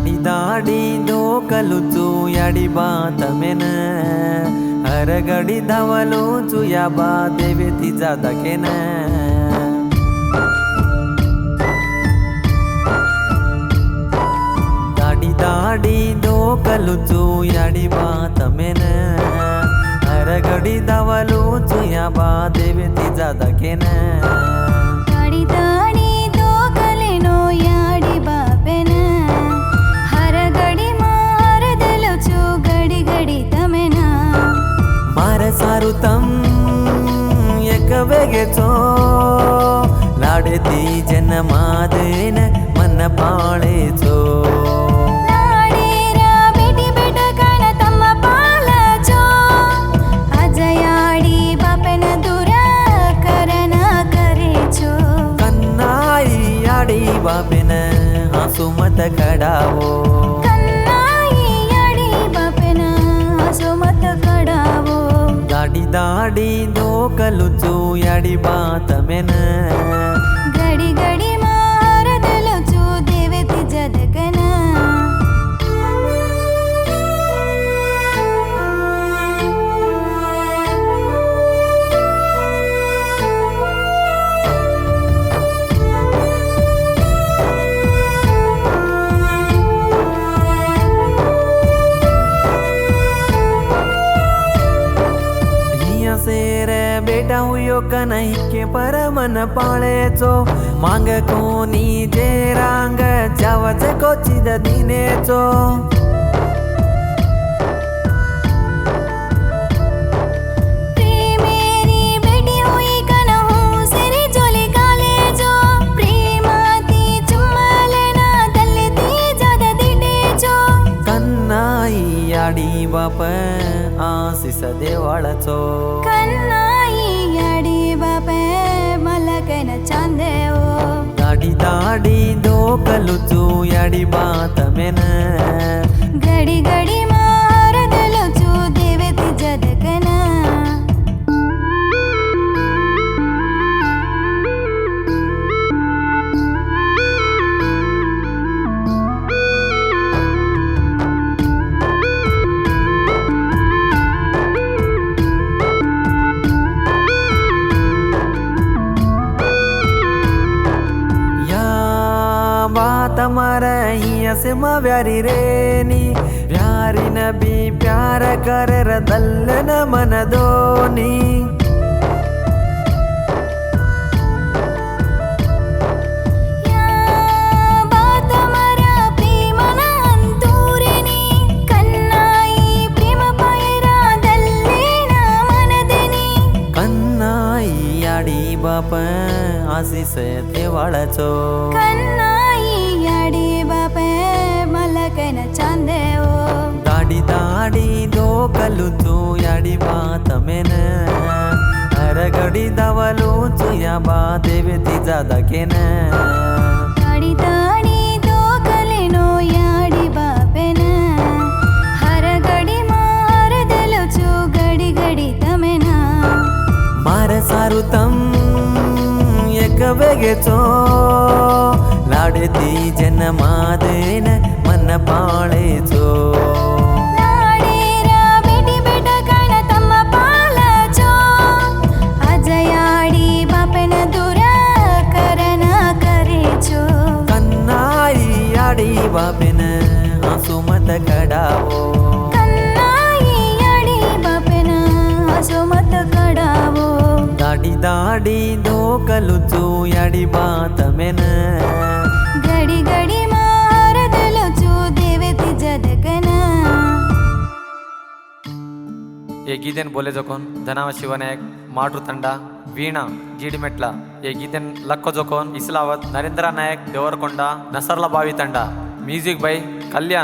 दाढी दाढी धोकलुचू याडी बात मेन हर घडी धावलूचू या बा देवे तिचा दाखेन दाढी दाढी धोकलुचू याडी बात मेन हर घडी धावलूचू या बा देवे तिचा दाखेन दाढी दाढी धोकलेनो याडी बापेन हर घडी मारदलुचू घडी घडी तमेन मार सारू तम एक वेगेचो लाडे ती जन्मादेन मन पाळेचो लाडेरा बेटी बेटा कान तम्म पालचो आज याडी बापेन दुरा करना करेचो कन्नाई याडी बापेन हसू मत कडावो कन्नाई याडी बापेन हसू मत कडावो दाढी दाढी धोकलुचू याडी बात मेन घडी घडी मारदलुचू देवे तिचा दकन सेरे बेटा हुयो कन्हई के पर मन पाळेचो मांग कोणी जे रांग जावच कोचिद दिनेचो प्रेमेरी बेटी हुई कनहू सेरी जोली कालेचो प्रेमाती चुम्मलेना दल्ली जाद दिडेचो कन्नाई याडी बाप आशीष देवाळचो कन्नाई याडी बापे मलकन चांदेओ दाढी दाढी धोकलुचू याडी बात मेन घडी घडी मारदलुचू देवे तिचा दकन तुम्हारा हिया से माँ प्यारी रेनी प्यारी नबी प्यार कर दल न मन दोनी या बात मरा प्रेम अंतूरेनी कन्नाई प्रेम पैरा दल्लेना मन देनी कन्नाई याडी बाप आशीष देवाळचो कन्नाई याडी बापे मलकन चांदेओ दाढी दाढी धोकलुचू याडी बात मेन हर घडी धावलूचू या बा देवे तिचा दाखेन दाढी दाढी धोकलेनो याडी बापेन हर घडी मारदलुचू घडी घडी तमेन मार सारू तम एक वेगेचो लाडे ती जन्मादेन मन पाळेचो लाडेरा बेटी बेटा कान तम्म पालचो आज याडी बापेन दुरा करना करेचो कन्नाई याडी बापेन हसू मत कडावो कन्नाई याडी बापेन हसू मत कडावो दाढी दाढी धोकलुचू याडी बात मेन घडी घडी मारदलुचू देवे तिचा दकन ಈ ಗೀತೆನ್ ಬೋಲೆ ಜೊಕೋನ್ ಧನಾವ ಶಿವನಾಯಕ್ ಮಾಡ್ರು ತಂಡ ವೀಣಾ ಜೀಡಿಮೆಟ್ಲ ಈ ಗೀತೆನ್ ಲಕ್ಕೋ ಜೊಕೋನ್ ಇಸ್ಲಾವತ್ ನರೇಂದ್ರ ನಾಯಕ್ ದೇವರಕೊಂಡ ನಸರ್ಲ ಬಾವಿ ತಂಡ ಮ್ಯೂಸಿಕ್ ಬೈ ಕಲ್ಯಾಣ್.